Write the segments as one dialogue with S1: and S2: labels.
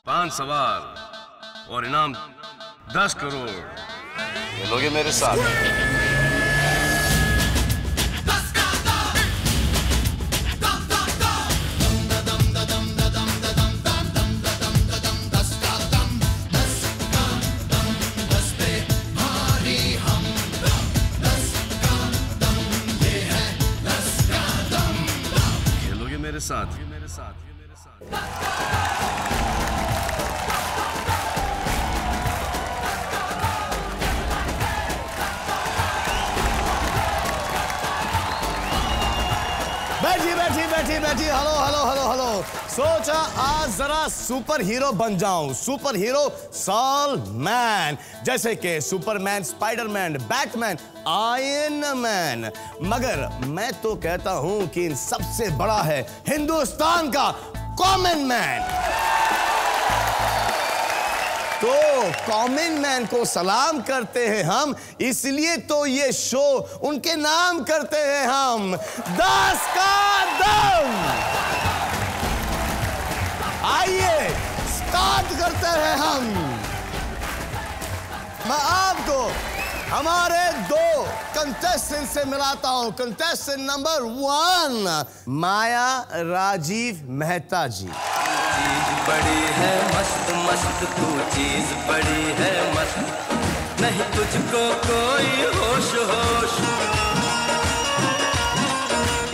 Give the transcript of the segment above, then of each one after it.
S1: 5 सवाल और इनाम 10 करोड़। खेलोगे मेरे साथ? मेरे साथ बैठी हेलो। सोचा आज जरा सुपर हीरो बन जाऊं, सुपर हीरो सॉलमैन, जैसे कि Superman, Spiderman, Batman, iron man. मगर मैं तो कहता हूं कि इन सबसे बड़ा है हिंदुस्तान का कॉमन मैन। तो कॉमन मैन को सलाम करते हैं हम, इसलिए तो ये शो उनके नाम करते हैं हम 10 का दम। आइए स्टार्ट करते हैं हम। मैं आपको हमारे 2 कंटेस्टेंट से मिलाता हूं। कंटेस्टेंट नंबर 1 माया राजीव मेहता जी।
S2: चीज बड़ी है मस्त मस्त, तू चीज बड़ी है मस्त, नहीं तुझको कोई होश होश,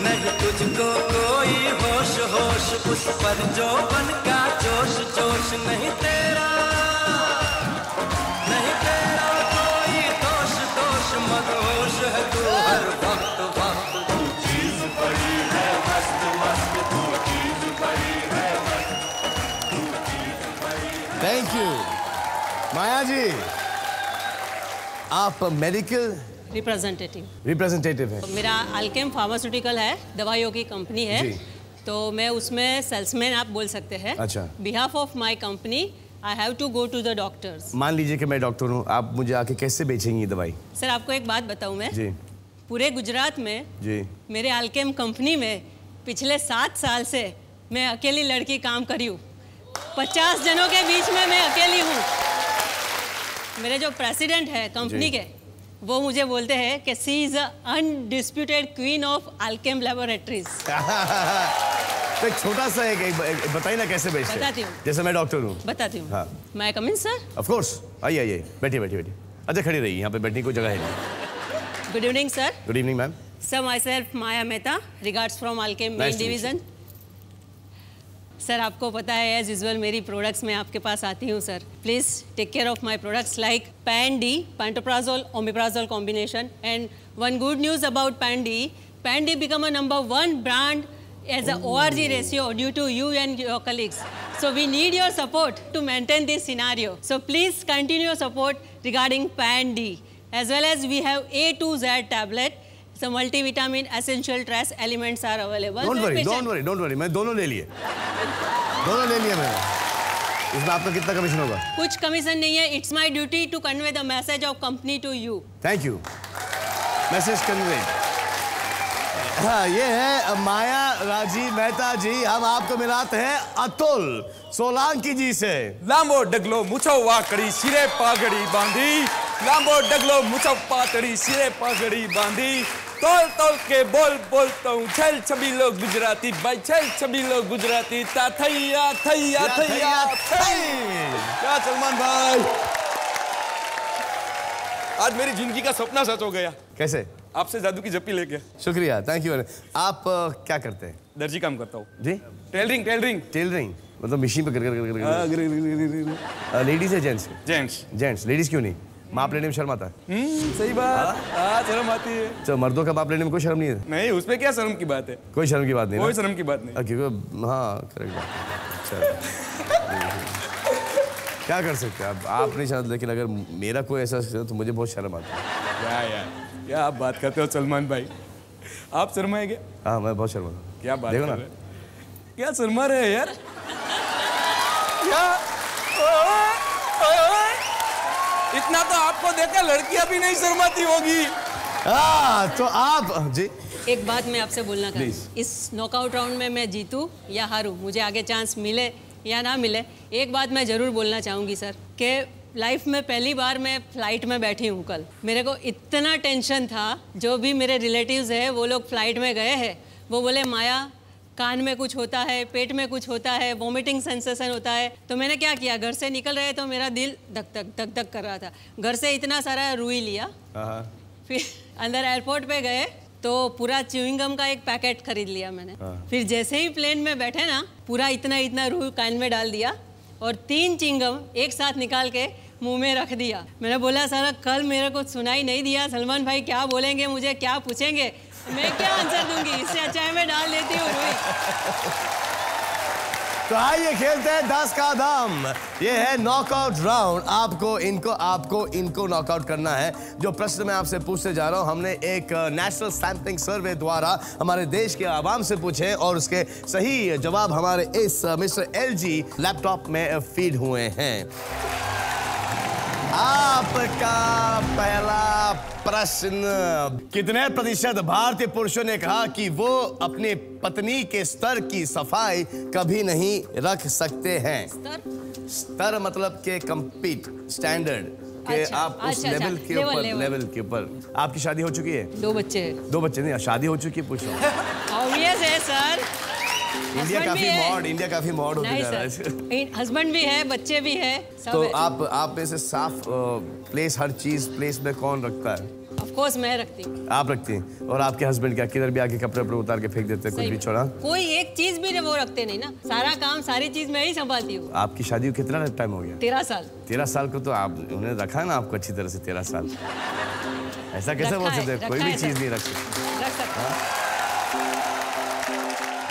S2: नहीं तुझको कोई होश होश, उस पर जो बन का जोश जोश, नहीं तेरा कोई दोष दोष, मदहोश है तू हर वक्त वक्त। तू चीज बड़ी है मस्त मस्त, तू चीज बड़ी है मस्त।
S1: Thank you Maya ji. आप मेडिकल रिप्रेजेंटेटिव है।
S3: मेरा अल्केम फार्मास्यूटिकल है, दवाइयों की कंपनी है, तो मैं उसमें सेल्समैन आप बोल सकते हैं।
S1: अच्छा।
S3: Behalf of my company I have to go to the doctors.
S1: मान लीजिए कि मैं डॉक्टर हूँ, आप मुझे आके कैसे बेचेंगी दवाई?
S3: सर आपको एक बात बताऊँ मैं
S1: जी।
S3: पूरे गुजरात में
S1: जी
S3: मेरे अल्केम कंपनी में पिछले 7 साल से मैं अकेली लड़की काम करी हूँ। 50 जनों के बीच में मैं अकेली हूँ। मेरे जो प्रेसिडेंट है कंपनी के, वो मुझे बोलते हैं कि she is undisputed queen of Alkem laboratories.
S1: तो एक छोटा सा एक बताइए ना कैसे बेचते हैं?
S3: बताती हूँ।
S1: जैसे मैं डॉक्टर हूँ।
S3: बताती हूँ।
S1: हाँ।
S3: मैं कम इन सर?
S1: ऑफ कोर्स, आइए बैठिए। अच्छा खड़ी रहिए, यहाँ पे बैठने की कोई जगह है नहीं।
S3: Good evening sir.
S1: Good evening ma'am.
S3: Sir my self Maya Mehta, regards from Alkem main division. Sir आपको पता है एज यूजुअल मेरी प्रोडक्ट्स में आपके पास आती हूँ sir. Please take care of my products like Pan-D, pantoprazole, omeprazole combination, and one good news about Pan-D become a #1 brand as a ORG ratio due to you and your colleagues. So we need your support to maintain this scenario. So please continue your support regarding pan-D. As well as we have A to Z tablet. So multivitamin essential trace elements are available.
S1: Don't worry, मैं दोनों ले लिए मैंने। इसमें आपका कितना commission होगा?
S3: कुछ कमीशन नहीं है। It's my duty to convey the message of company to you.
S1: Thank you. Message conveyed. हाँ, ये है माया राजीव मेहता जी। हम आपको मिलाते हैं अतुल सोलंकी जी से।
S4: लांबो डगलो मुछो वाकड़ी सिरे पागड़ी बांधी, लांबो डगलो मुछो पातड़ी सिरे पागड़ी बांधी, तोल के बोलता हूँ छल छबीलो गुजराती भाई, छल छबीलो गुजराती ता थैया। क्या सलमान भाई, आज मेरी जिंदगी का सपना सच हो गया।
S1: कैसे?
S4: आपसे जादू की जप्पी लेके।
S1: शुक्रिया, थैंक यू। आप क्या करते हैं?
S4: दर्जी काम करता हूँ
S1: जी। टेलरिंग मतलब मशीन पे कर। लेडीज है जेंट्स? लेडीज क्यों नहीं? माप लेने में शर्म आता है?
S4: सही बात। शर्म आती है।
S1: तो मर्दों का माप लेने में कोई शर्म नहीं है?
S4: नहीं, उसमें क्या शर्म की बात है?
S1: कोई शर्म की बात नहीं।
S4: कोई शर्म की बात नहीं।
S1: क्योंकि हाँ करेक्ट बात। क्या कर सकते हैं आप नहीं शायद, लेकिन अगर मेरा कोई ऐसा तो मुझे बहुत शर्म आता है।
S4: यार क्या आप बात करते हो सलमान भाई, आप शर्माएंगे?
S1: हाँ मैं बहुत शर्मा।
S4: क्या बात
S1: देखो ना,
S4: क्या शर्मा रहे हैं यार? क्या इतना तो आपको देखकर लड़कियां भी नहीं शर्माती होगी।
S1: हाँ तो आप जी
S3: एक बात मैं आपसे बोलना चाहती हूँ, इस नॉकआउट राउंड में मैं जीतूं या हारूं, मुझे आगे चांस मिले या ना मिले, एक बात मैं ज़रूर बोलना चाहूँगी सर कि लाइफ में पहली बार मैं फ़्लाइट में बैठी हूँ कल। मेरे को इतना टेंशन था, जो भी मेरे रिलेटिव्स हैं वो लोग फ़्लाइट में गए हैं, वो बोले माया कान में कुछ होता है, पेट में कुछ होता है, वॉमिटिंग सेंसेशन होता है। तो मैंने क्या किया, घर से निकल रहे तो मेरा दिल धक धक धक धक कर रहा था, घर से इतना सारा रुई लिया, फिर अंदर एयरपोर्ट पे गए तो पूरा च्युइंगम का एक पैकेट खरीद लिया मैंने। फिर जैसे ही प्लेन में बैठे ना, पूरा इतना इतना रुई कान में डाल दिया और 3 च्युइंगम एक साथ निकाल के मुंह में रख दिया। मैंने बोला सारा कल मेरे को सुनाई नहीं दिया, सलमान भाई क्या बोलेंगे, मुझे क्या पूछेंगे, मैं क्या आंसर दूंगी, इससे अच्छा है मैं डाल देती हूँ रुई।
S1: तो आइए खेलते हैं 10 का दाम। ये है नॉकआउट राउंड। आपको इनको नॉकआउट करना है। जो प्रश्न मैं आपसे पूछने जा रहा हूं, हमने एक नेशनल सैम्पलिंग सर्वे द्वारा हमारे देश के आवाम से पूछे और उसके सही जवाब हमारे इस मिस्टर LG लैपटॉप में फीड हुए हैं। आपका पहला प्रश्न, कितने प्रतिशत भारतीय पुरुषों ने कहा कि वो अपनी पत्नी के स्तर की सफाई कभी नहीं रख सकते हैं? स्तर मतलब के कंपीट, स्टैंडर्ड के
S3: अच्छा,
S1: आप उस लेवल के ऊपर। आपकी शादी हो चुकी है?
S3: 2 बच्चे हैं।
S1: 2 बच्चे नहीं, शादी हो चुकी है, पूछो।
S3: ऑब्वियस है सर,
S1: इंडिया काफी मॉड होती जा रहा है।
S3: हस्बैंड भी है, बच्चे भी है, सब
S1: तो
S3: है।
S1: आप में से साफ प्लेस, हर चीज प्लेस में कौन रखता है?
S3: ऑफ कोर्स मैं रखती हूँ।
S1: आप रखती हैं। और आपके हस्बैंड क्या किधर भी आके कपड़े उतार के फेंक देते हैं, कुछ भी छोड़ा?
S3: कोई एक चीज भी वो रखते नहीं ना, सारा काम सारी चीज मैं ही संभालती हूँ।
S1: आपकी शादी को कितना टाइम हो गया?
S3: 13 साल।
S1: 13 साल को तो आप उन्हें रखा है ना आपको अच्छी तरह से 13 साल। ऐसा कैसे बोल सकते हैं? कोई भी चीज नहीं रख सकते।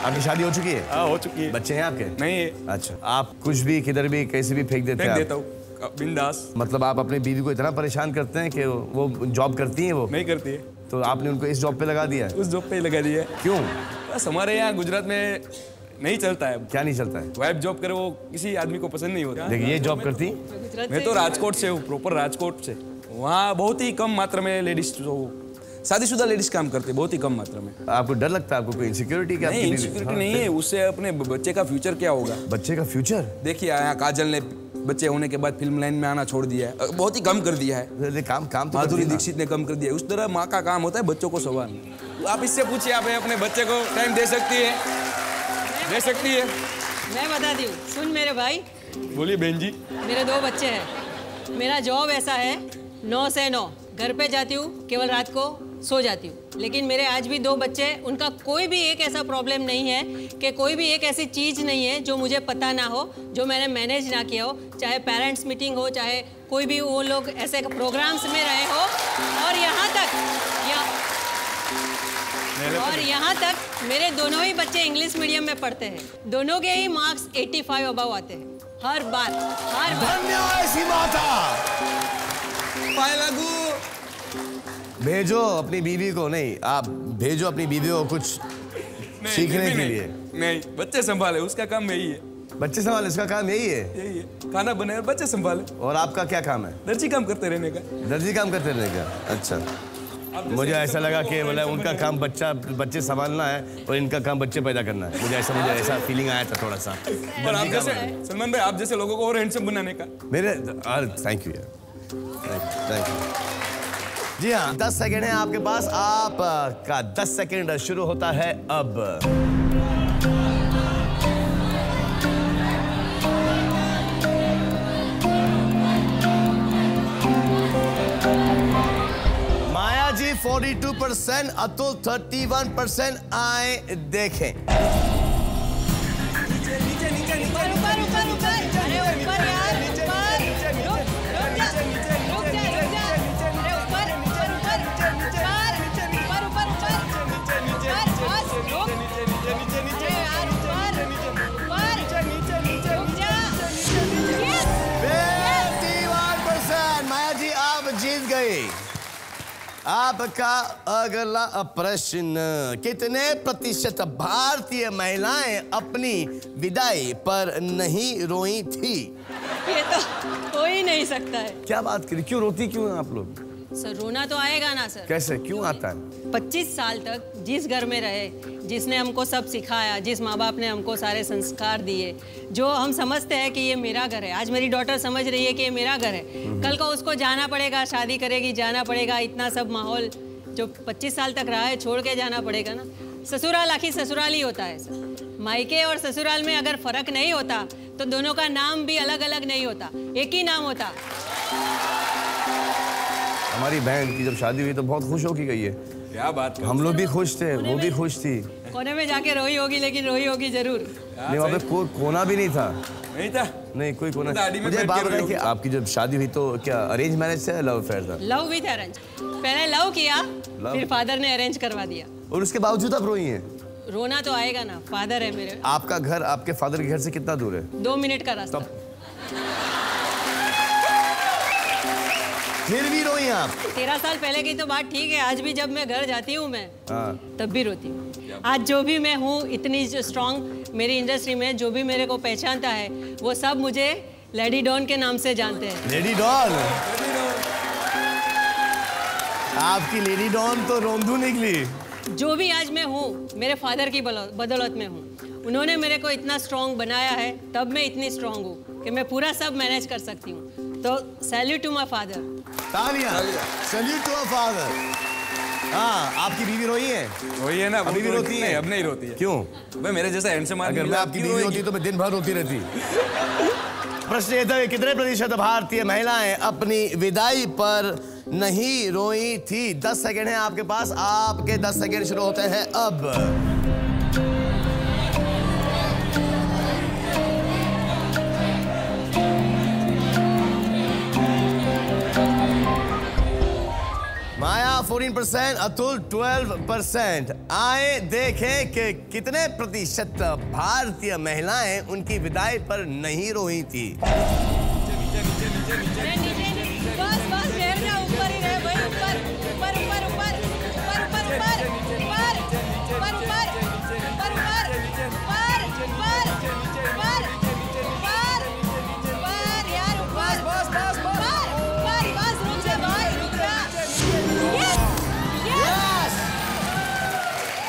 S1: आपकी शादी हो चुकी है?
S4: हाँ हो चुकी है।
S1: बच्चे हैं आपके?
S4: नहीं है।
S1: अच्छा, आप कुछ भी किधर भी कैसे भी फेंक देते हैं?
S4: देता हूँ बिंदास। मतलब
S1: आप अपनी बीवी को इतना परेशान करते हैं कि वो जॉब करती है? वो
S4: नहीं करती है।
S1: तो आपने उनको इस जॉब पे लगा दिया है?
S4: उस जॉब पे लगा दिया है।
S1: क्यों?
S4: बस हमारे यहाँ गुजरात में नहीं चलता है।
S1: क्या नहीं चलता है?
S4: वाइफ जॉब करे वो किसी आदमी को पसंद नहीं होता।
S1: देखिए, ये जॉब करती?
S4: मैं तो राजकोट से हूँ, प्रॉपर राजकोट से। वहाँ बहुत ही कम मात्रा में लेडीज, शादीशुदा लेडीज काम करते हैं, बहुत ही कम मात्रा में।
S1: आपको डर लगता है? आपको कोई इनसिक्योरिटी? क्या?
S4: नहीं, इनसिक्योरिटी नहीं है। उससे अपने बच्चे का फ्यूचर क्या होगा?
S1: बच्चे का फ्यूचर?
S4: देखिए यहाँ काजल ने बच्चे होने के बाद फिल्म लाइन में आना छोड़ दिया है, बहुत ही कम कर दिया है।
S1: काम तो
S4: माधुरी दीक्षित ने कम कर दिया है। उस तरह माँ का काम होता है बच्चों को संभालना। आप इससे पूछिए, आप अपने बच्चे को टाइम दे सकती है? दे सकती है?
S3: मैं बताती हूँ, सुन मेरे भाई।
S4: बोलिए बहन जी।
S3: मेरे 2 बच्चे हैं। मेरा जॉब ऐसा है 9 से 9, घर पे जाती हूँ, केवल रात को सो जाती हूँ। लेकिन मेरे आज भी 2 बच्चे, उनका कोई भी एक ऐसा प्रॉब्लम नहीं है कि कोई भी एक ऐसी चीज़ नहीं है जो मुझे पता ना हो, जो मैंने मैनेज ना किया हो, चाहे पेरेंट्स मीटिंग हो, चाहे कोई भी वो लोग ऐसे प्रोग्राम्स में रहे हो। और यहाँ तक मेरे दोनों ही बच्चे इंग्लिश मीडियम में पढ़ते हैं। दोनों के ही मार्क्स 85 अबव आते हैं हर बार।
S1: धन्यवाद ऐसी माता। भेजो अपनी बीवी को, नहीं आप भेजो अपनी बीवी को कुछ सीखने के लिए।
S4: नहीं, बच्चे संभाले, उसका काम यही है।
S1: बच्चे संभाले, इसका काम यही है?
S4: यही है, खाना बनाए और बच्चे संभाले।
S1: और आपका क्या काम है?
S4: दर्जी काम करते रहने का।
S1: दर्जी काम करते रहने का, अच्छा। मुझे ऐसा लगा कि मतलब उनका काम बच्चे संभालना है और इनका काम बच्चे पैदा करना है। मुझे ऐसा फीलिंग आया था थोड़ा सा।
S4: और आप जैसे सलमान भाई, आप जैसे लोगों को और हैंडसम बनाने का।
S1: मेरे थैंक यू यार, थैंक यू। जी हाँ, 10 सेकेंड है आपके पास। आपका 10 सेकेंड शुरू होता है अब। माया जी 42%, अतुल 31%। आए देखें। आपका अगला प्रश्न, कितने प्रतिशत भारतीय महिलाएं अपनी विदाई पर नहीं रोई थी?
S3: ये तो हो ही नहीं सकता है।
S1: क्या बात करी, क्यों रोती क्यों हैं आप लोग?
S3: सर रोना तो आएगा ना सर।
S1: कैसे, क्यों आता है?
S3: 25 साल तक जिस घर में रहे, जिसने हमको सब सिखाया, जिस माँ बाप ने हमको सारे संस्कार दिए, जो हम समझते हैं कि ये मेरा घर है, आज मेरी डॉटर समझ रही है कि ये मेरा घर है, कल को उसको जाना पड़ेगा, शादी करेगी, जाना पड़ेगा, इतना सब माहौल जो 25 साल तक रहा है छोड़ के जाना पड़ेगा ना। ससुराल आखिर ससुराल ही होता है सर। मायके और ससुराल में अगर फर्क नहीं होता तो दोनों का नाम भी अलग अलग नहीं होता, एक ही नाम होता।
S1: हमारी बहन की जब शादी हुई तो बहुत खुश होके गई है।
S4: क्या बात कर,
S1: हम लोग भी खुश थे, वो भी खुश थी।
S3: कोने में जाके रोई होगी, लेकिन रोई होगी जरूर।
S1: नहीं, वहाँ पे कोई कोना भी नहीं था।
S4: नहीं था?
S1: नहीं, कोई कोना।
S4: दाढ़ी में
S1: मुझे
S4: बैठ
S1: बात
S4: के
S1: बताइए
S4: रोई
S1: कि
S4: होगी।
S1: आपकी जब शादी हुई तो क्या अरेंज मैरिज था या लव अफेयर था?
S3: Love with arrange. पहले लव किया, फिर फादर ने अरेंज करवा दिया।
S1: और उसके बावजूद आप रोई हैं?
S3: रोना तो आएगा ना, फादर है मेरे।
S1: आपका घर आपके फादर के घर से कितना दूर है?
S3: 2 मिनट का रास्ता।
S1: फिर भी रोई आप?
S3: 13 साल पहले की तो बात ठीक है, आज भी जब मैं घर जाती हूँ मैं तब भी रोती हूँ। आज जो भी मैं हूँ, इतनी स्ट्रॉन्ग मेरी इंडस्ट्री में, जो भी मेरे को पहचानता है वो सब मुझे लेडी डॉन के नाम से जानते हैं।
S1: Lady don? आपकी लेडी डॉन तो रोंदू निकली।
S3: जो भी आज मैं हूँ मेरे फादर की बदौलत में हूँ। उन्होंने मेरे को इतना स्ट्रॉन्ग बनाया है, तब मैं इतनी स्ट्रॉन्ग हूँ कि मैं पूरा सब मैनेज कर सकती हूँ। तो सैल्यूट टू माय फादर।
S1: तालियां, सैल्यूट टू आवर फादर। हाँ, आपकी बीवी रोई है?
S4: वही है ना,
S1: अभी भी रोती है?
S4: अब नहीं रोती है।
S1: क्यों?
S4: भाई मेरे जैसा हैंडसम आदमी
S1: अगर मैं आपकी बीवी होती तो मैं दिन भर रोती रहती। प्रश्न ये था कि कितने प्रतिशत भारतीय महिलाएं अपनी विदाई पर नहीं रोई थी? 10 सेकंड है आपके पास, आपके 10 सेकंड शुरू होते हैं अब। माया 14%, अतुल 12%। आए देखें कि कितने प्रतिशत भारतीय महिलाएं उनकी विदाई पर नहीं रोई थी।
S3: बस बस ठहर जा, ऊपर ही रहे भाई, ऊपर ऊपर ऊपर ऊपर ऊपर ऊपर ऊपर ऊपर ऊपर ऊपर ऊपर यार, ऊपर बस बस ऊपर बस, रुक जा भाई, रुक जा। यस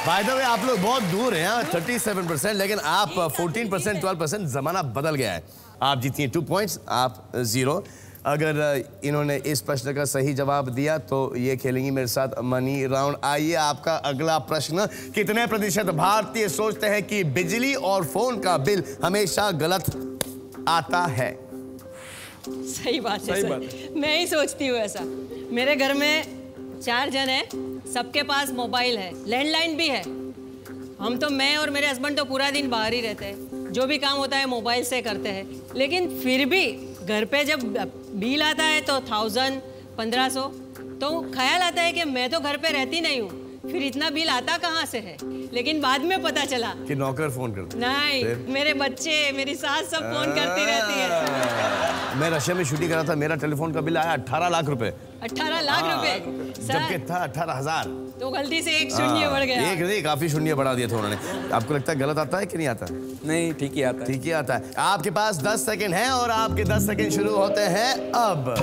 S1: बाय द वे आप लोग बहुत दूर हैं, 37%, लेकिन आप 14%, 12%। जमाना बदल गया है। आप जीती हैं 2 पॉइंट्स, आप 0। अगर इन्होंने इस प्रश्न का सही जवाब दिया तो ये खेलेंगी मेरे साथ मनी राउंड। आइए आपका अगला प्रश्न। कितने प्रतिशत भारतीय सोचते हैं कि बिजली और फोन का बिल हमेशा गलत आता है?
S3: सही बात है
S4: सही
S3: सर।
S4: बात।
S3: मैं ही सोचती हूँ ऐसा। मेरे घर में 4 जन हैं, सबके पास मोबाइल है, लैंडलाइन भी है। हम तो, मैं और मेरे हस्बैंड तो पूरा दिन बाहर ही रहते हैं, जो भी काम होता है मोबाइल से करते हैं। लेकिन फिर भी घर पे जब बिल आता है तो 1000, 1500, तो ख्याल आता है कि मैं तो घर पे रहती नहीं हूँ, फिर इतना बिल आता कहाँ से है। लेकिन बाद में पता चला
S1: कि नौकर फोन करते?
S3: नहीं, मेरे बच्चे, मेरी सास सब फोन करती रहती है।
S1: मैं रशिया में शूटिंग कर रहा था, मेरा टेलीफोन का बिल आया 18 लाख रुपए।
S3: 18 लाख रुपए
S1: जबकि
S3: सर,
S1: था 18,000।
S3: तो गलती से एक शून्य बढ़ गया।
S1: एक नहीं, काफी शून्य बढ़ा दिया था उन्होंने। आपको लगता है गलत आता है कि नहीं आता?
S4: नहीं, ठीक ही आता है।
S1: ठीक ही आता है। आपके पास 10 सेकंड है और आपके 10 सेकंड शुरू होते हैं अब।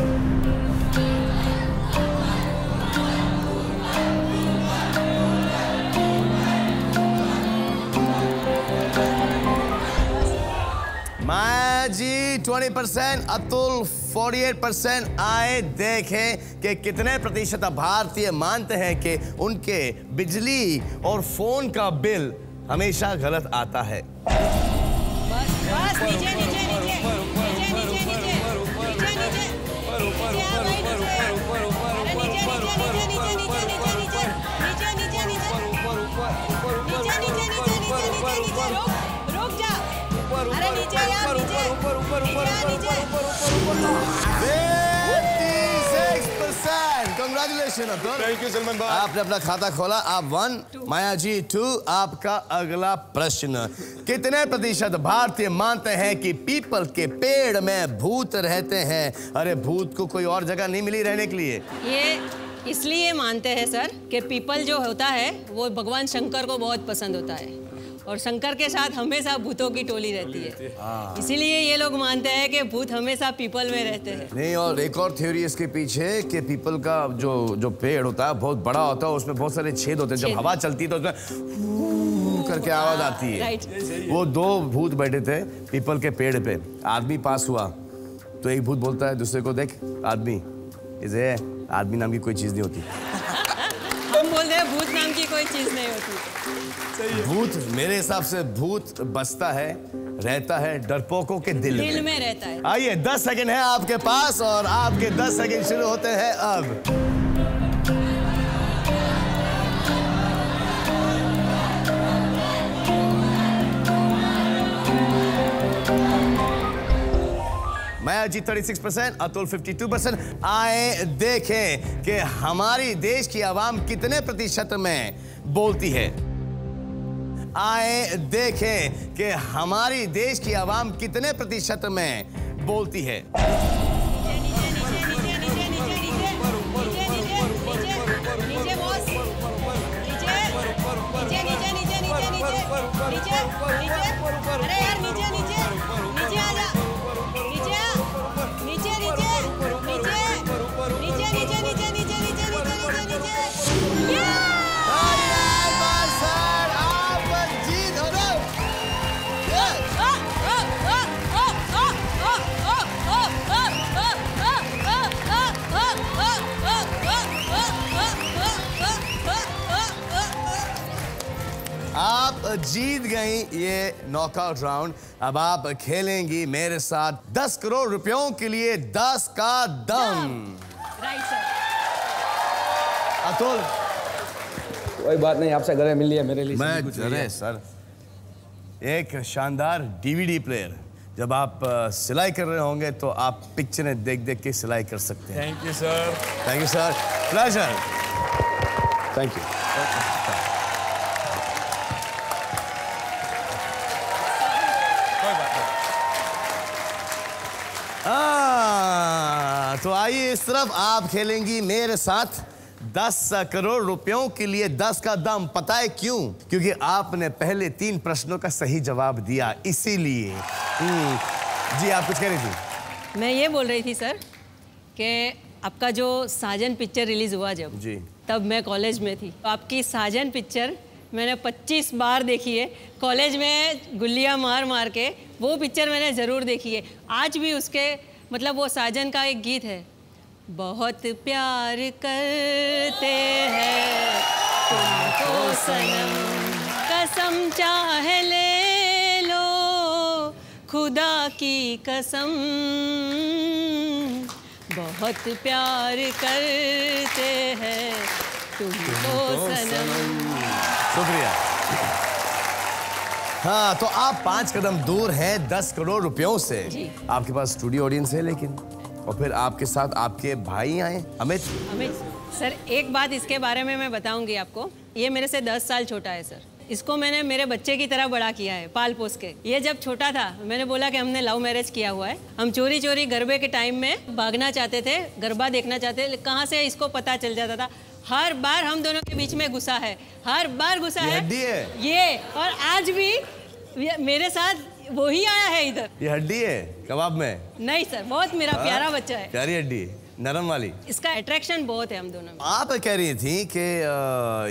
S1: माया जी 20%, अतुल 48%। आए देखें कि कितने प्रतिशत भारतीय मानते हैं कि उनके बिजली और फोन का बिल हमेशा गलत आता है।
S3: बस बस, नीचे नीचे नीचे नीचे नीचे नीचे
S1: Congratulations, Atul.
S4: Thank you Salman भाई।
S1: आपने अपना खाता खोला, आप 1, माया जी 2। आपका अगला प्रश्न। कितने प्रतिशत भारतीय मानते हैं कि पीपल के पेड़ में भूत रहते हैं? अरे भूत को कोई और जगह नहीं मिली रहने के लिए?
S3: ये इसलिए मानते हैं सर कि पीपल जो होता है वो भगवान शंकर को बहुत पसंद होता है, और शंकर के साथ हमेशा भूतों की टोली रहती है, इसीलिए ये लोग मानते हैं कि भूत हमेशा पीपल में रहते हैं।
S1: नहीं, और एक और थ्योरी इसके पीछे कि पीपल का जो पेड़ होता है बहुत बड़ा होता है, उसमें बहुत सारे छेद होते हैं, जब हवा चलती है तो उसमें करके आवाज आती है।
S3: राइट।
S1: वो दो भूत बैठे थे पीपल के पेड़ पे, आदमी पास हुआ तो एक भूत बोलता है दूसरे को, देख आदमी, इसे आदमी नाम की कोई चीज नहीं होती।
S3: हम बोलते हैं भूत नाम की कोई चीज नहीं होती।
S1: भूत, मेरे हिसाब से भूत बसता है, रहता है डरपोकों के दिल
S3: में रहता है।
S1: आइए 10 सेकंड है आपके पास और आपके 10 सेकंड शुरू होते हैं अब। माया जी 36%, अतुल 52%। आए देखें कि हमारी देश की आवाम कितने प्रतिशत में बोलती है। आए देखें कि हमारी देश की आवाम कितने प्रतिशत में बोलती है। आप जीत गई ये नॉकआउट राउंड। अब आप खेलेंगी मेरे साथ 10 करोड़ रुपयों के लिए 10 का दम।
S3: Right sir.
S1: अतुल,
S5: कोई बात नहीं, आपसे गले मिल लिया मेरे लिए।
S1: अरे सर, एक शानदार डीवीडी प्लेयर, जब आप सिलाई कर रहे होंगे तो आप पिक्चरें देख देख के सिलाई कर सकते हैं।
S4: Thank you sir.
S1: Thank you sir, pleasure. Thank you. तो आइए इस तरफ, आप खेलेंगी मेरे साथ 10 करोड़ रुपयों के लिए 10 का दम। पता है क्यों? क्योंकि आपने पहले 3 प्रश्नों का सही जवाब दिया, इसीलिए। जी, आप कुछ कह रही थी?
S3: मैं ये बोल रही थी सर कि आपका जो साजन पिक्चर रिलीज हुआ जब,
S1: जी,
S3: तब मैं कॉलेज में थी। आपकी साजन पिक्चर मैंने 25 बार देखी है, कॉलेज में गुल्लियाँ मार मार के। वो पिक्चर मैंने ज़रूर देखी है। आज भी उसके मतलब वो साजन का एक गीत है, बहुत प्यार करते हैं तुमको सनम, कसम चाहे ले लो खुदा की कसम, बहुत प्यार करते हैं तुमको सनम।
S1: शुक्रिया। हाँ, तो आप 5 कदम दूर हैं 10 करोड़ रुपयों से। आपके पास स्टूडियो ऑडियंस है, लेकिन और फिर आपके साथ आपके भाई आए अमित।
S3: सर, एक बात इसके बारे में मैं बताऊंगी आपको। ये मेरे से 10 साल छोटा है सर। इसको मैंने मेरे बच्चे की तरह बड़ा किया है, पाल पोस के। ये जब छोटा था, मैंने बोला कि हमने लव मैरिज किया हुआ है। हम चोरी चोरी गरबे के टाइम में भागना चाहते थे, गरबा देखना चाहते थे। कहाँ से इसको पता चल जाता था। हर बार हम दोनों के बीच में घुसा है, हर बार घुसा है ये। और आज भी मेरे साथ वही आया है इधर।
S1: ये हड्डी है कबाब में?
S3: नहीं सर, बहुत मेरा प्यारा बच्चा है।
S1: प्यारी हड्डी है, नरम वाली।
S3: इसका अट्रैक्शन बहुत है हम दोनों में।
S1: आप कह रही थी कि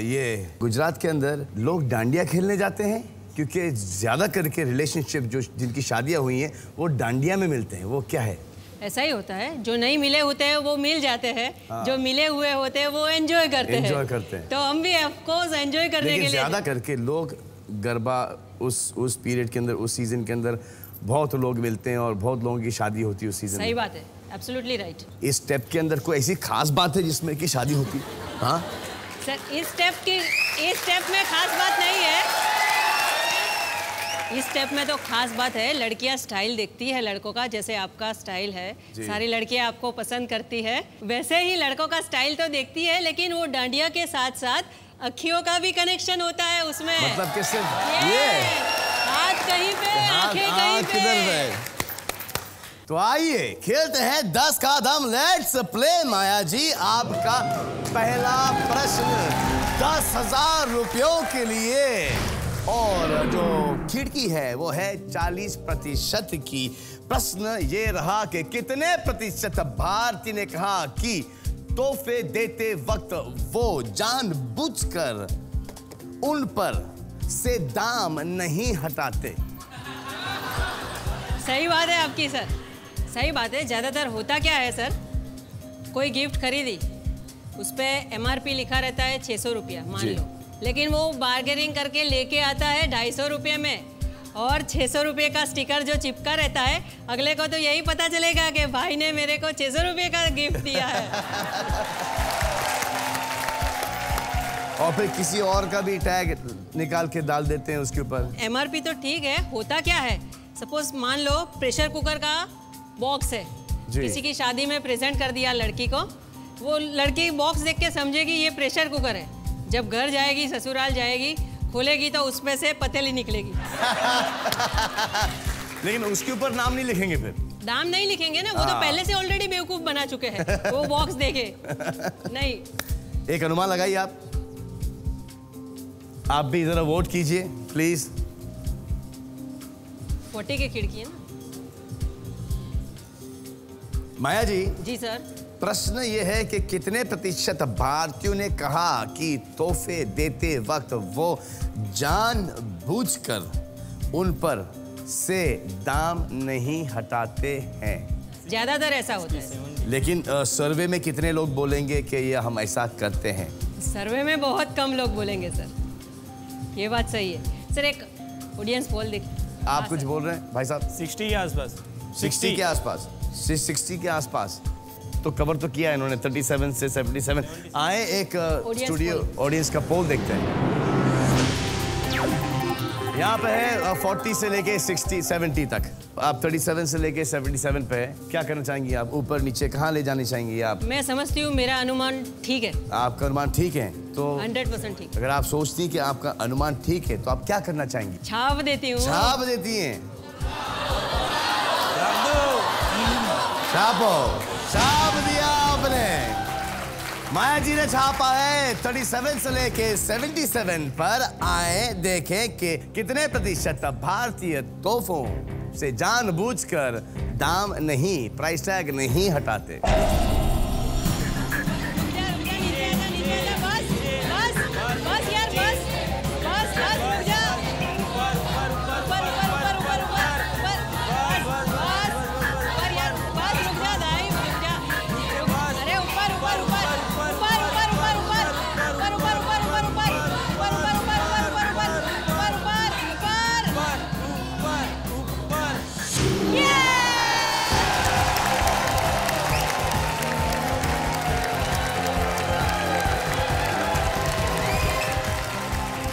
S1: ये गुजरात के अंदर लोग डांडिया खेलने जाते हैं, क्योंकि ज्यादा करके रिलेशनशिप जो जिनकी शादियां हुई हैं वो डांडिया में मिलते हैं। वो क्या है?
S3: ऐसा ही होता है, जो नहीं मिले होते हैं वो मिल जाते हैं। हाँ। जो मिले हुए होते हैं वो एंजॉय करते हैं। तो हम भी ऑफ कोर्स एंजॉय करने के लिए।
S1: ज्यादा करके लोग गरबा उस पीरियड के अंदर, उस सीजन के अंदर बहुत लोग मिलते हैं और बहुत लोगों की शादी होती है उस सीजन में।
S3: सही बात है, एब्सोल्युटली राइट।
S1: इस स्टेप के अंदर कोई ऐसी खास बात है जिसमें कि शादी होती है? हाँ
S3: सर, इस स्टेप में खास बात नहीं है। इस स्टेप में तो खास बात है, लड़कियां स्टाइल देखती है लड़कों का, जैसे आपका स्टाइल है। सारी लड़कियां आपको पसंद करती है, वैसे ही लड़कों का स्टाइल तो देखती है, लेकिन वो डांडिया के साथ साथ अखियों का भी कनेक्शन होता है उसमें।
S1: मतलब किससे?
S3: ये हाथ कहीं पे, आंखें कहीं पे।
S1: तो आइए खेलते हैं 10 का दम। Let's play. माया जी, आपका पहला प्रश्न 10,000 रुपयों के लिए और जो खिड़की है वो है 40% की। प्रश्न ये रहा कि कितने प्रतिशत भारतीय ने कहा कि तोहफे देते वक्त वो जानबूझकर उन पर से दाम नहीं हटाते।
S3: सही बात है आपकी सर, सही बात है। ज़्यादातर होता क्या है सर, कोई गिफ्ट खरीदी, उस पर MRP लिखा रहता है 600 रुपया मान लो, लेकिन वो बार्गेनिंग करके लेके आता है 250 रुपये में, और 600 रुपये का स्टिकर जो चिपका रहता है, अगले को तो यही पता चलेगा कि भाई ने मेरे को 600 रुपये का गिफ्ट दिया है।
S1: और फिर किसी और का भी टैग निकाल के डाल देते हैं उसके ऊपर।
S3: MRP तो ठीक है, होता क्या है, सपोज मान लो प्रेशर कुकर का बॉक्स है, किसी की शादी में प्रेजेंट कर दिया लड़की को, वो लड़की बॉक्स देख के समझेगी ये प्रेशर कुकर है, जब घर जाएगी ससुराल जाएगी खोलेगी तो उसमें से पतीली निकलेगी।
S1: लेकिन उसके ऊपर नाम नहीं लिखेंगे, फिर
S3: नाम नहीं लिखेंगे ना, वो तो पहले से ऑलरेडी बेवकूफ बना चुके हैं, वो बॉक्स देखे नहीं।
S1: एक अनुमान लगाइए आप भी जरा वोट कीजिए प्लीज।
S3: 40 की खिड़की है ना।
S1: माया जी
S3: जी सर।
S1: प्रश्न ये है कि कितने प्रतिशत भारतीयों ने कहा कि तोहफे देते वक्त वो जानबूझकर उन पर से दाम नहीं हटाते हैं।
S3: ज्यादातर ऐसा होता है,
S1: लेकिन सर्वे में कितने लोग बोलेंगे कि ये हम ऐसा करते हैं?
S3: सर्वे में बहुत कम लोग बोलेंगे सर, ये बात सही है सर। एक ऑडियंस पोल देख।
S1: आप कुछ बोल रहे हैं भाई साहब?
S6: 60 के आसपास।
S1: 60 के आसपास, 60 के आसपास तो कवर तो किया है इन्होंने। 37 से 77 आए। एक स्टूडियो ऑडियंस का पोल देखते हैं। यहाँ पे है 40 से लेके 60 70 तक। आप 37 से लेके 77 पे है। क्या करना चाहेंगी आप? ऊपर नीचे कहाँ ले जानी चाहेंगी आप?
S3: मैं समझती हूँ मेरा अनुमान ठीक है।
S1: आपका अनुमान ठीक है तो
S3: 100% ठीक।
S1: अगर आप सोचती हैं कि आपका अनुमान ठीक है तो आप क्या करना चाहेंगी?
S3: छाप देती हूँ।
S1: छाप देती हैं। छापो। छाप दिया आपने। माया जी ने छापा है 37 से लेके 77 पर। आए देखें कि कितने प्रतिशत भारतीय तोहफों से जानबूझकर दाम नहीं, प्राइस टैग नहीं हटाते।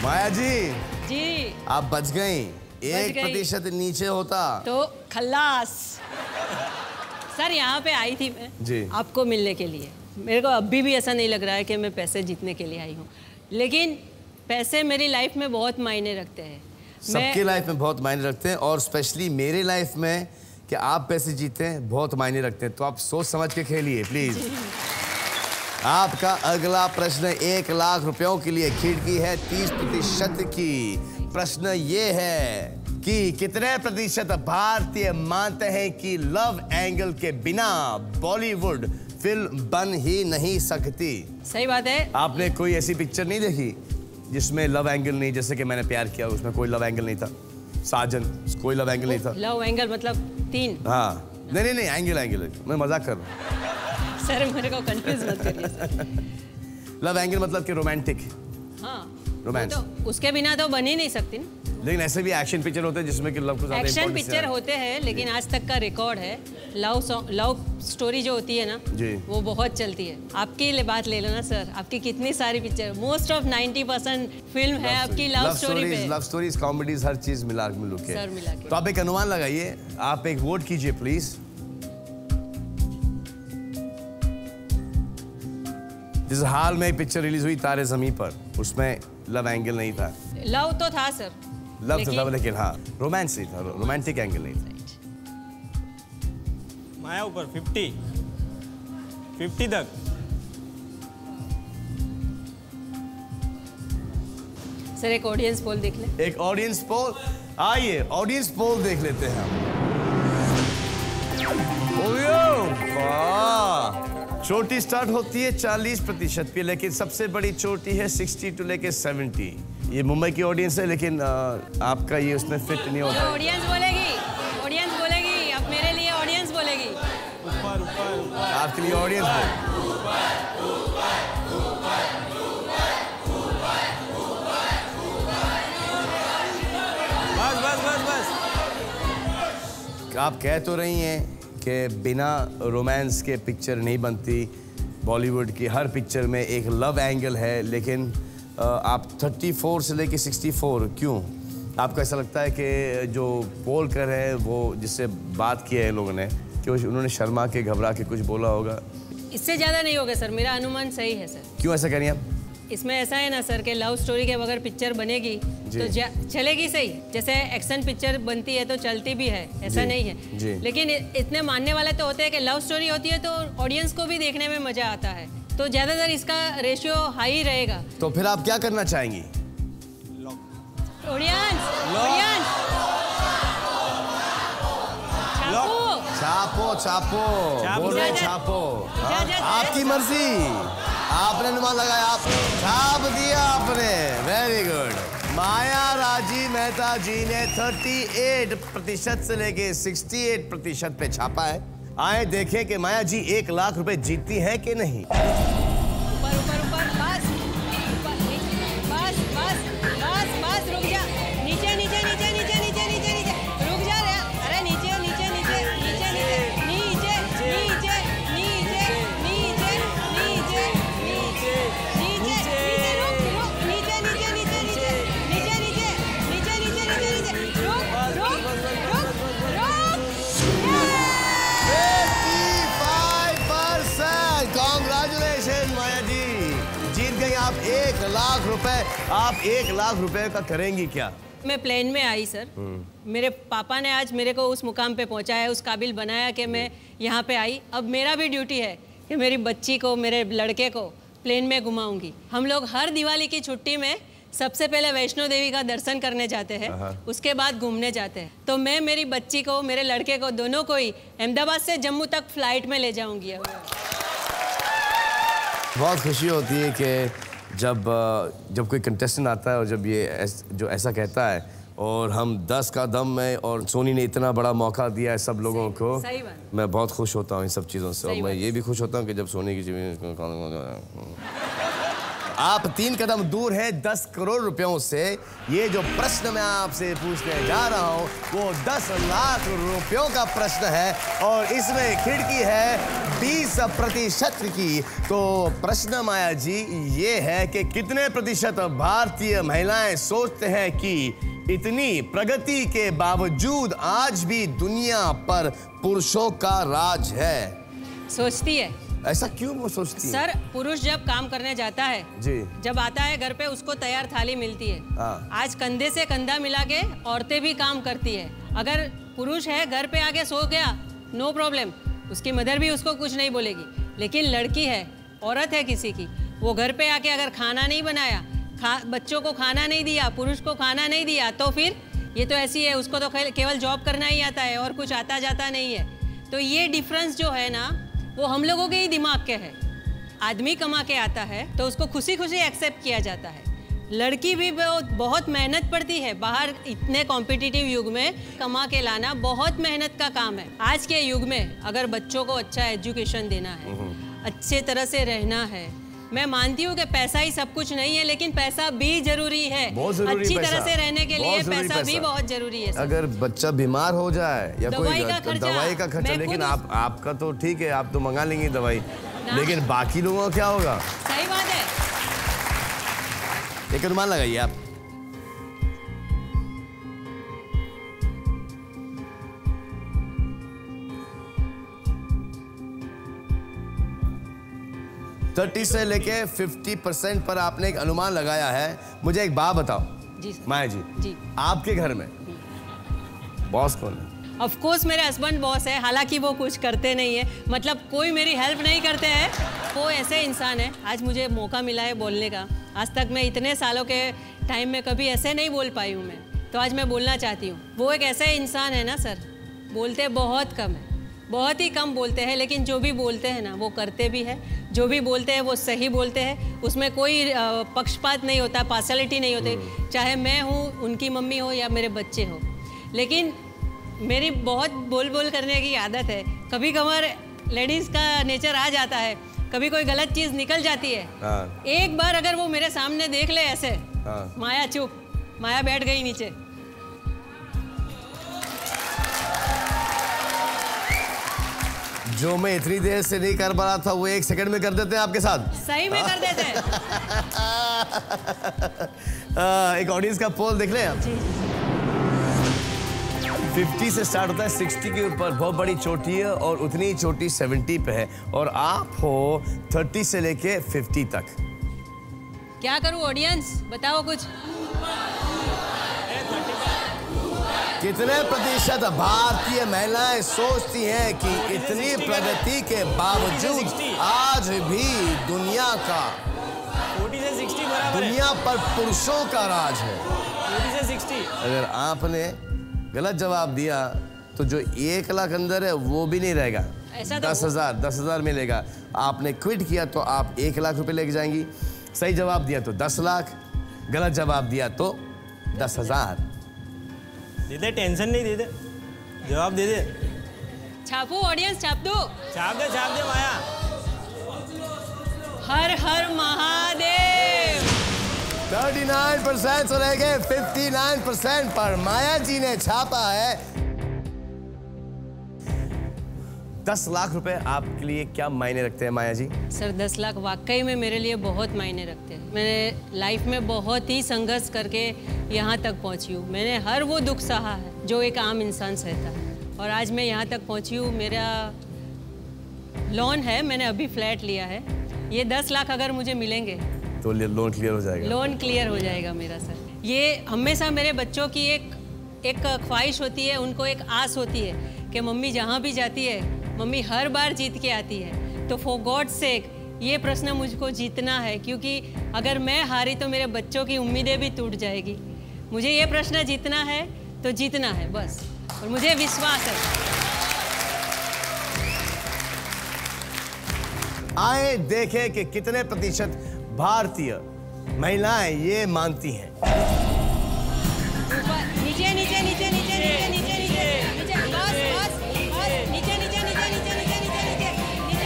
S1: माया जी आप बच गई। 1% नीचे होता
S3: तो खल्लास। सर यहाँ पे आई थी मैं
S1: जी
S3: आपको मिलने के लिए। मेरे को अभी भी ऐसा नहीं लग रहा है कि मैं पैसे जीतने के लिए आई हूँ, लेकिन पैसे मेरी लाइफ में बहुत मायने रखते हैं।
S1: सबकी लाइफ में बहुत मायने रखते हैं, और स्पेशली मेरे लाइफ में कि आप पैसे जीते हैं बहुत मायने रखते हैं। तो आप सोच समझ के खेलिए प्लीज। आपका अगला प्रश्न 1 लाख रुपयों के लिए। खिड़की है 30% की। प्रश्न ये है कि कितने प्रतिशत भारतीय मानते हैं कि लव एंगल के बिना बॉलीवुड फिल्म बन ही नहीं सकती?
S3: सही बात है।
S1: आपने कोई ऐसी पिक्चर नहीं देखी जिसमें लव एंगल नहीं? जैसे कि मैंने प्यार किया, उसमें कोई लव एंगल नहीं था। साजन, कोई लव एंगल नहीं था।
S3: लव एंगल मतलब 3?
S1: हाँ नहीं, एंगल मैं मजाक कर रहा हूँ।
S3: सर मेरे को कंफ्यूज मत करिए सर।
S1: लव एंगल मतलब कि रोमांटिक।
S3: हाँ
S1: रोमांस।
S3: तो उसके बिना तो बन ही नहीं सकती ना।
S1: लेकिन ऐसे भी एक्शन पिक्चर होते हैं जिसमें कि लव को ज्यादा
S3: एक्शन
S1: importance
S3: पिक्चर
S1: है।
S3: होते हैं, लेकिन आज तक का रिकॉर्ड है लव स्टोरी जो होती है ना
S1: जी,
S3: वो बहुत चलती है। आपकी बात ले लो ना सर, आपकी कितनी सारी पिक्चर, मोस्ट ऑफ 90% फिल्म है आपकी लव स्टोरी पे।
S1: लव स्टोरीज, कॉमेडीज, हर चीज मिला के।
S3: सर मिला के।
S1: तो आप एक अनुमान लगाइए, आप एक वोट कीजिए प्लीज। जिस हाल में एक पिक्चर रिलीज हुई तारे ज़मीं पर, उसमें लव एंगल नहीं था।
S3: लव तो था सर,
S1: लव तो था लेकिन हाँ रोमांस नहीं था, रोमांटिक एंगल नहीं था।
S6: माया ऊपर 50 तक।
S3: सर एक ऑडियंस पोल देख ले।
S1: एक ऑडियंस पोल, आइए ऑडियंस पोल देख लेते हैं हम। वाह, चोटी स्टार्ट होती है 40% पे, लेकिन सबसे बड़ी चोटी है 60 to लेके 70। ये मुंबई की ऑडियंस है, लेकिन आपका ये उसमें फिट नहीं होता।
S3: ऑडियंस बोलेगी, अब मेरे लिए ऑडियंस बोलेगी।
S1: आपके लिए ऑडियंस
S4: बस।
S1: आप कह तो रही हैं कि बिना रोमांस के पिक्चर नहीं बनती। बॉलीवुड की हर पिक्चर में एक लव एंगल है, लेकिन आप 34 से लेके 64 क्यों? आपको ऐसा लगता है कि जो पोल कर है वो जिससे बात की है लोगों ने कि उन्होंने शर्मा के घबरा के कुछ बोला होगा?
S3: इससे ज़्यादा नहीं होगा सर, मेरा अनुमान सही है सर।
S1: क्यों ऐसा कह रही हैं आप?
S3: इसमें ऐसा है ना सर कि लव स्टोरी के बगैर पिक्चर बनेगी तो चलेगी सही। जैसे एक्शन पिक्चर बनती है तो चलती भी है, ऐसा नहीं है। लेकिन इतने मानने वाले तो होते हैं कि लव स्टोरी होती है तो ऑडियंस को भी देखने में मजा आता है, तो ज्यादातर इसका रेशियो हाई रहेगा।
S1: तो फिर आप क्या करना चाहेंगी?
S3: ऑडियंस
S1: छापो बोल रहे छापो। आपकी मर्जी, आपने अनुमान लगाया, आप छाप दिया आपने। Very good. माया राजी मेहता जी ने 38% से लेके 68% पे छापा है। आए देखें कि माया जी 1 लाख रुपए जीतती हैं कि नहीं।
S3: ऊपर बस रुक जा, नीचे रुक जा रे। अरे नीचे
S1: कांग्रेचुलेशन माया जी, जीत गई आप 1 लाख रुपए। आप 1 लाख रुपए का करेंगी क्या?
S3: मैं प्लेन में आई सर। मेरे पापा ने आज मेरे को उस मुकाम पे पहुंचाया, उस काबिल बनाया कि मैं यहाँ पे आई। अब मेरा भी ड्यूटी है कि मेरी बच्ची को, मेरे लड़के को प्लेन में घुमाऊंगी। हम लोग हर दिवाली की छुट्टी में सबसे पहले वैष्णो देवी का दर्शन करने जाते हैं, उसके बाद घूमने जाते हैं। तो मैं मेरी बच्ची को, मेरे लड़के को, दोनों को ही अहमदाबाद से जम्मू तक फ्लाइट में ले जाऊंगी।
S1: बहुत खुशी होती है कि जब कोई कंटेस्टेंट आता है और जब ये जो ऐसा कहता है, और हम 10 का दम में, और सोनी ने इतना बड़ा मौका दिया है सब लोगों को।
S3: सही बात।
S1: मैं बहुत खुश होता हूँ इन सब चीज़ों से, और मैं ये भी खुश होता हूँ कि जब सोनी की जीवन। आप 3 कदम दूर हैं 10 करोड़ रुपयों से। ये जो प्रश्न मैं आपसे पूछने जा रहा हूँ वो 10 लाख रुपयों का प्रश्न है, और इसमें खिड़की है 20% की। तो प्रश्न माया जी ये है कि कितने प्रतिशत भारतीय महिलाएं सोचते हैं कि इतनी प्रगति के बावजूद आज भी दुनिया पर पुरुषों का राज है?
S3: सोचती है।
S1: ऐसा क्यों वो सोचती है?
S3: सर, पुरुष जब काम करने जाता है
S1: जी,
S3: जब आता है घर पे, उसको तैयार थाली मिलती है। आज कंधे से कंधा मिला के औरतें भी काम करती है। अगर पुरुष है घर पे आके सो गया, नो प्रॉब्लम, उसकी मदर भी उसको कुछ नहीं बोलेगी। लेकिन लड़की है, औरत है किसी की, वो घर पे आके अगर खाना नहीं बनाया, बच्चों को खाना नहीं दिया, पुरुष को खाना नहीं दिया, तो फिर ये तो ऐसी है, उसको तो केवल जॉब करना ही आता है और कुछ आता जाता नहीं है। तो ये डिफरेंस जो है ना, वो हम लोगों के ही दिमाग के है। आदमी कमा के आता है तो उसको खुशी खुशी एक्सेप्ट किया जाता है। लड़की भी बहुत मेहनत पड़ती है। बाहर इतने कॉम्पिटिटिव युग में कमा के लाना बहुत मेहनत का काम है। आज के युग में अगर बच्चों को अच्छा एजुकेशन देना है, अच्छे तरह से रहना है, मैं मानती हूँ कि पैसा ही सब कुछ नहीं है, लेकिन पैसा भी जरूरी है। अच्छी तरह से रहने के लिए पैसा भी बहुत जरूरी है।
S1: अगर बच्चा बीमार हो जाए या कोई दवाई का खर्चा, लेकिन आपका तो ठीक है, आप तो मंगा लेंगे दवाई, लेकिन बाकी लोगों का क्या होगा?
S3: सही बात है।
S1: एक अनुमान लगाइए आप। $30 से लेके 50% पर आपने एक अनुमान लगाया है। मुझे एक बात बताओ
S3: जी सर।
S1: माया जी, आपके घर में बॉस कौन है?
S3: ऑफ कोर्स मेरे हस्बैंड बॉस है, हालांकि वो कुछ करते नहीं है, मतलब कोई मेरी हेल्प नहीं करते हैं। वो ऐसे इंसान है, आज मुझे मौका मिला है बोलने का। आज तक मैं इतने सालों के टाइम में कभी ऐसे नहीं बोल पाई हूँ मैं, तो आज मैं बोलना चाहती हूँ। वो एक ऐसा इंसान है ना सर, बोलते बहुत कम है, बहुत ही कम बोलते हैं, लेकिन जो भी बोलते हैं ना वो करते भी है। जो भी बोलते हैं वो सही बोलते हैं, उसमें कोई पक्षपात नहीं होता, पार्शलिटी नहीं होती, चाहे मैं हूँ, उनकी मम्मी हो या मेरे बच्चे हो। लेकिन मेरी बहुत बोल बोल करने की आदत है, कभी कभार लेडीज़ का नेचर आ जाता है, कभी कोई गलत चीज़ निकल जाती है। एक बार अगर वो मेरे सामने देख ले ऐसे, माया चुप, माया बैठ गई नीचे।
S1: जो मैं इतनी देर से नहीं कर पा रहा था वो 1 सेकंड में कर देते हैं आपके साथ।
S3: सही में कर देते हैं।
S1: एक ऑडियंस का पोल देख लें आप। 50 से स्टार्ट होता है, 60 के ऊपर बहुत बड़ी चोटी है और उतनी ही चोटी 70 पे है, और आप हो 30 से लेके 50 तक।
S3: क्या करूं ऑडियंस, बताओ कुछ।
S1: कितने प्रतिशत भारतीय महिलाएं सोचती हैं कि इतनी प्रगति के बावजूद आज भी दुनिया का
S6: 40 से 60 बराबर है।
S1: दुनिया पर पुरुषों का राज है।
S6: 40 से 60।
S1: अगर आपने गलत जवाब दिया तो जो 1 लाख अंदर है वो भी नहीं रहेगा, 10,000 मिलेगा। आपने क्विट किया तो आप 1 लाख रुपए लेके जाएंगी। सही जवाब दिया तो 10 लाख, गलत जवाब दिया तो 10,000।
S6: दे दे, टेंशन नहीं, दे दे, जवाब दे दे।
S3: छापो ऑडियंस, छाप दो।
S6: छाप दे माया।
S3: हर हर महादेव।
S1: 39% से लेके 59% पर माया जी ने छापा है। 10 लाख रुपए आपके लिए क्या मायने रखते हैं माया जी?
S3: सर 10 लाख वाकई में मेरे लिए बहुत मायने रखते हैं। मैंने लाइफ में बहुत ही संघर्ष करके यहाँ तक पहुँची हूँ। मैंने हर वो दुख सहा है जो एक आम इंसान सहता है, और आज मैं यहाँ तक पहुँची हूँ। मेरा लोन है, मैंने अभी फ्लैट लिया है। ये 10 लाख अगर मुझे मिलेंगे
S1: तो लोन क्लियर हो जाएगा।
S3: लोन क्लियर हो जाएगा मेरा सर। ये हमेशा मेरे बच्चों की एक ख्वाहिश होती है, उनको एक आस होती है कि मम्मी जहाँ भी जाती है, मम्मी हर बार जीत के आती है। तो फॉर गॉड सेक ये प्रश्न मुझको जीतना है, क्योंकि अगर मैं हारी तो मेरे बच्चों की उम्मीदें भी टूट जाएगी। मुझे ये प्रश्न जीतना है तो जीतना है बस, और मुझे विश्वास है।
S1: आए देखें कि कितने प्रतिशत भारतीय महिलाएं ये मानती हैं।
S3: नीचे नीचे नीचे नीचे नीचे नीचे नीचे नीचे, बस बस बस, नीचे नीचे नीचे नीचे नीचे नीचे नीचे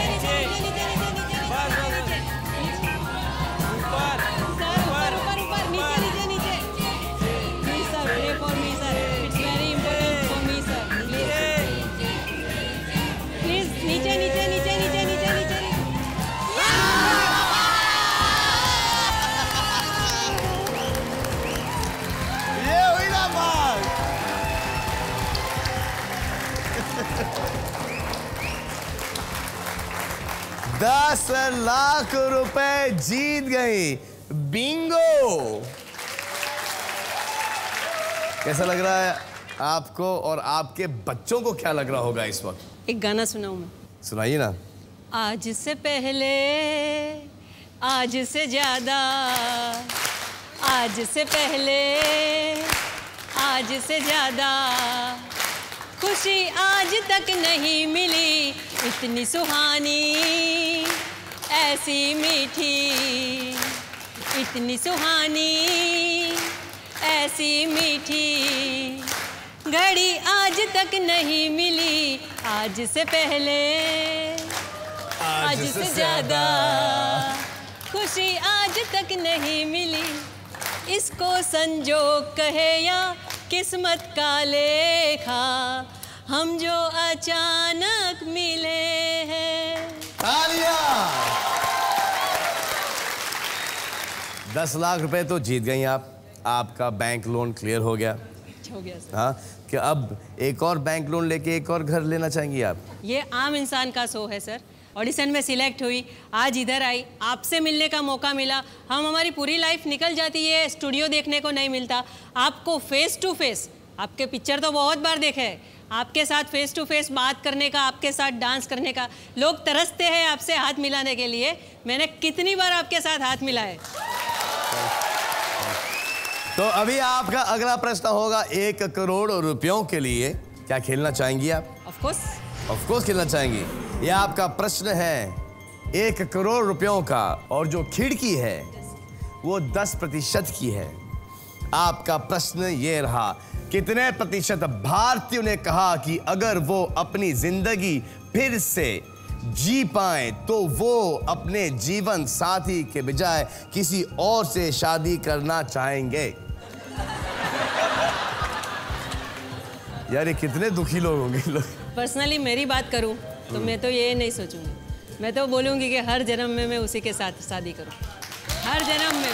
S3: नीचे नीचे नीचे नीचे नीचे नीचे, ऊपर ऊपर ऊपर ऊपर, नीचे नीचे नीचे। Please sir, pray for me sir, it's very important for me sir. Please नीचे नीचे नीचे नीचे नीचे नीचे।
S1: ये हुई ना बात। 10 लाख रुपए जीत गई। बिंगो। कैसा लग रहा है आपको, और आपके बच्चों को क्या लग रहा होगा इस वक्त?
S3: एक गाना सुनाऊं मैं?
S1: सुनाइए ना।
S3: आज से पहले, आज से ज्यादा, आज से पहले, आज से ज्यादा, खुशी आज तक नहीं मिली इतनी सुहानी, ऐसी मीठी, इतनी सुहानी, ऐसी मीठी घड़ी आज तक नहीं मिली। आज से पहले, आज से ज्यादा, खुशी आज तक नहीं मिली। इसको संजोग कहे या किस्मत का लेखा, हम जो अचानक मिले हैं।
S1: तालियां। 10 लाख रुपए तो जीत गई आप। आपका बैंक लोन क्लियर हो गया।
S3: हो गया सर।
S1: हाँ, कि अब एक और बैंक लोन लेके एक और घर लेना चाहेंगी आप?
S3: ये आम इंसान का शो है सर। ऑडिशन में सिलेक्ट हुई, आज इधर आई, आपसे मिलने का मौका मिला। हमारी पूरी लाइफ निकल जाती है, स्टूडियो देखने को नहीं मिलता। आपको फेस टू फेस, आपके पिक्चर तो बहुत बार देखे हैं, आपके साथ फेस टू फेस बात करने का, आपके साथ डांस करने का, लोग तरसते हैं आपसे हाथ मिलाने के लिए। मैंने कितनी बार आपके साथ हाथ मिलाए।
S1: तो अभी आपका अगला प्रश्न होगा 1 करोड़ रुपयों के लिए। क्या खेलना चाहेंगी आप?
S3: Of course.
S1: ऑफ कोर्स खेलना चाहेंगी। यह आपका प्रश्न है 1 करोड़ रुपयों का, और जो खिड़की है वो 10% की है। आपका प्रश्न ये रहा, कितने प्रतिशत भारतीयों ने कहा कि अगर वो अपनी जिंदगी फिर से जी पाए तो वो अपने जीवन साथी के बजाय किसी और से शादी करना चाहेंगे? यार ये कितने दुखी लोग होंगे लोग।
S3: पर्सनली मेरी बात करूं तो मैं तो ये नहीं सोचूंगी, मैं तो बोलूंगी कि हर जन्म में मैं उसी के साथ शादी करूं, हर जन्म में।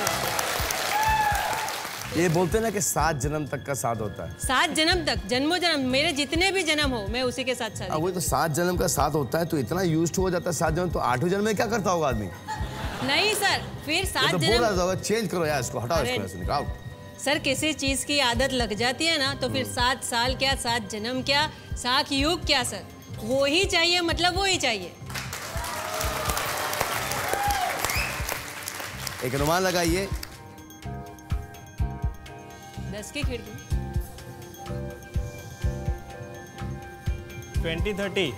S1: ये बोलते हैं ना कि 7 जन्म तक का साथ होता है।
S3: 7 जन्म तक, जन्मों जन्म, मेरे जितने भी जन्म हो मैं उसी के साथ शादी।
S1: वही तो 7 जन्म का साथ होता है, तो इतना यूज्ड हो जाता है 7 जन्म, तो 8वें जन्म में क्या करता होगा आदमी?
S3: नहीं सर, फिर 7
S1: तो
S3: जन्म
S1: बोल रहा था, चेंज करो यार इसको, हटाओ इसको, ऐसे निकालो।
S3: सर किसी चीज की आदत लग जाती है ना तो फिर 7 साल क्या, 7 जन्म क्या, 7 युग क्या सर, वो ही चाहिए, मतलब वो ही चाहिए।
S1: एक अनुमान लगाइए।
S3: 10 की खिड़की।
S6: 20-30।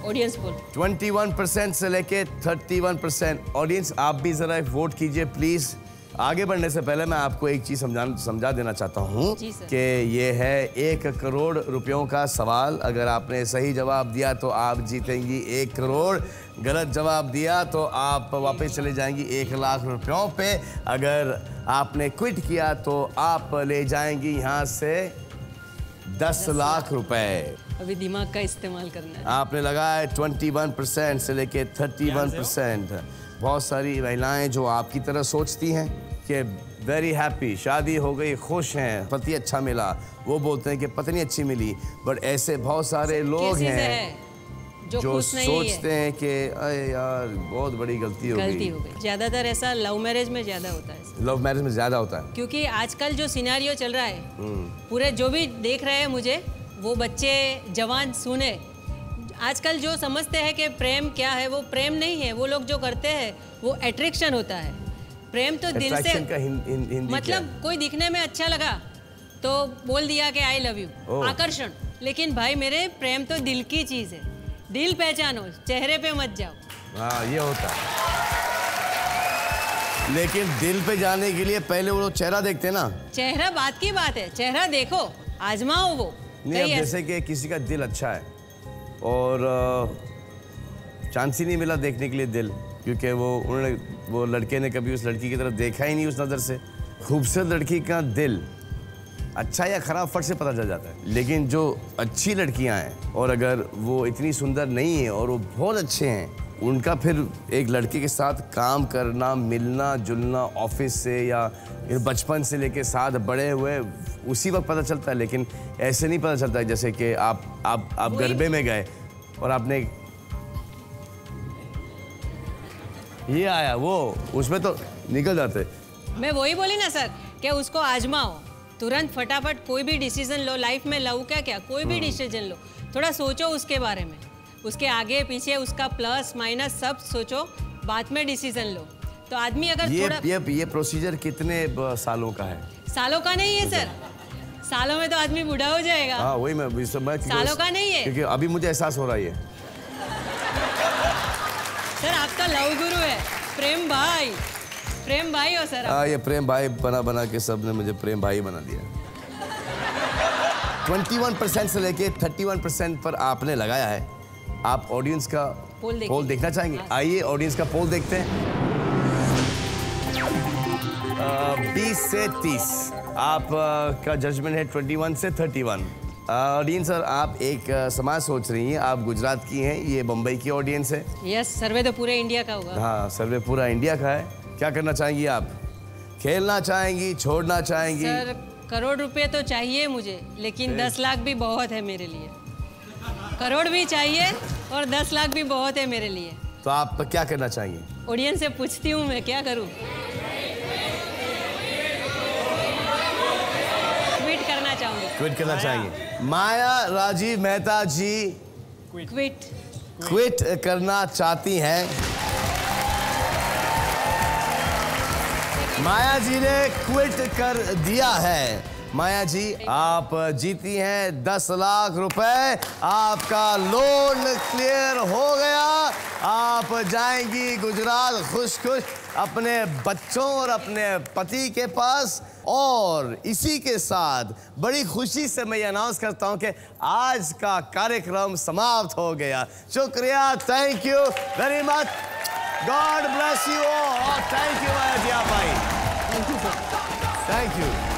S3: ऑडियंस पोल
S1: 21% से लेके 31%। ऑडियंस आप भी जरा वोट कीजिए प्लीज। आगे बढ़ने से पहले मैं आपको एक चीज समझा देना चाहता हूँ कि ये है 1 करोड़ रुपयों का सवाल। अगर आपने सही जवाब दिया तो आप जीतेंगी 1 करोड़, गलत जवाब दिया तो आप वापस चले जाएंगी 1 लाख रुपयों पे। अगर आपने क्विट किया तो आप ले जाएंगी यहाँ से 10 लाख रुपए।
S3: अभी दिमाग का इस्तेमाल करना है।
S1: आपने लगाया 21% से लेके 31%। बहुत सारी महिलाएं जो आपकी तरह सोचती हैं कि वेरी हैप्पी, शादी हो गई, खुश हैं, पति अच्छा मिला, वो बोलते हैं कि पत्नी अच्छी मिली। बट ऐसे बहुत सारे लोग हैं जो
S3: खुश नहीं
S1: सोचते हैं कि अरे यार बहुत बड़ी गलती हो गई।
S3: ज्यादातर ऐसा लव मैरिज में ज्यादा होता है।
S1: लव मैरिज में ज्यादा होता है
S3: क्योंकि आजकल जो सिनेरियो चल रहा है, पूरे जो भी देख रहे हैं मुझे, वो बच्चे जवान सुने, आजकल जो समझते हैं कि प्रेम क्या है, वो प्रेम नहीं है। वो लोग जो करते हैं वो अट्रैक्शन होता है। प्रेम तो दिल से
S1: का हिंदी
S3: मतलब कोई दिखने में अच्छा लगा तो बोल दिया कि आई लव यू, आकर्षण। लेकिन भाई मेरे, प्रेम तो दिल की चीज है। दिल पहचानो, चेहरे पे मत जाओ।
S1: हाँ ये होता है, लेकिन दिल पे जाने के लिए पहले वो लोग चेहरा देखते हैं ना।
S3: चेहरा बात की बात है, चेहरा देखो, आजमाओ वो।
S1: नहीं, अब जैसे कि किसी का दिल अच्छा है और चांस ही नहीं मिला देखने के लिए दिल, क्योंकि वो लड़के ने कभी उस लड़की की तरफ देखा ही नहीं उस नज़र से। खूबसूरत लड़की का दिल अच्छा या खराब फट से पता चल जाता है। लेकिन जो अच्छी लड़कियां हैं और अगर वो इतनी सुंदर नहीं है और वो बहुत अच्छे हैं, उनका फिर एक लड़के के साथ काम करना, मिलना जुलना, ऑफिस से या बचपन से लेके साथ बड़े हुए, उसी वक्त पता चलता है। लेकिन ऐसे नहीं पता चलता है जैसे कि आप गरबे में गए और आपने ये आया, वो उसमें तो निकल जाते।
S3: मैं वही बोली ना सर कि उसको आजमाओ, तुरंत फटाफट कोई भी डिसीजन लो लाइफ में। लव क्या कोई भी डिसीजन लो, थोड़ा सोचो उसके बारे में, उसके आगे पीछे, उसका प्लस माइनस सब सोचो, बाद में डिसीजन लो। तो आदमी अगर
S1: ये प्रोसीजर कितने सालों का है?
S3: सालों का नहीं है सर, सालों में तो आदमी बूढ़ा हो जाएगा।
S1: हाँ वही मैं
S3: सालों का नहीं है,
S1: क्योंकि अभी मुझे एहसास हो रहा है।
S3: सर आपका लव गुरु है प्रेम भाई हो सर।
S1: हाँ ये प्रेम भाई बना के सब ने मुझे प्रेम भाई बना दिया। 21% से लेके 31% पर आपने लगाया है। आप ऑडियंस का पोल देखना चाहेंगे? आइए ऑडियंस का पोल देखते हैं। 20 से 30 आप का जजमेंट है 21 से 31। ऑडियंस सर, आप एक समाज सोच रही हैं, आप गुजरात की हैं, ये मुंबई की ऑडियंस है।
S3: यस, सर्वे तो पूरे इंडिया का होगा।
S1: हाँ सर्वे पूरा इंडिया का है। क्या करना चाहेंगी आप? खेलना चाहेंगी, छोड़ना चाहेंगी?
S3: सर करोड़ रुपए तो चाहिए मुझे, लेकिन 10 लाख भी बहुत है मेरे लिए। करोड़ भी चाहिए और 10 लाख भी बहुत है मेरे लिए।
S1: तो आप क्या करना चाहेंगी?
S3: ऑडियंस से पूछती हूँ मैं, क्या करूँ?
S1: क्विट करना चाहेंगे। माया राजीव मेहता जी क्विट करना चाहती हैं। माया जी ने क्विट कर दिया है। माया जी, आप जीती हैं 10 लाख रुपए। आपका लोन क्लियर हो गया। आप जाएंगी गुजरात खुश खुश अपने बच्चों और अपने पति के पास। और इसी के साथ बड़ी खुशी से मैं ये अनाउंस करता हूं कि आज का कार्यक्रम समाप्त हो गया। शुक्रिया, thank you very much, god bless you all. Thank you Maya ji, आप आई। Thank you.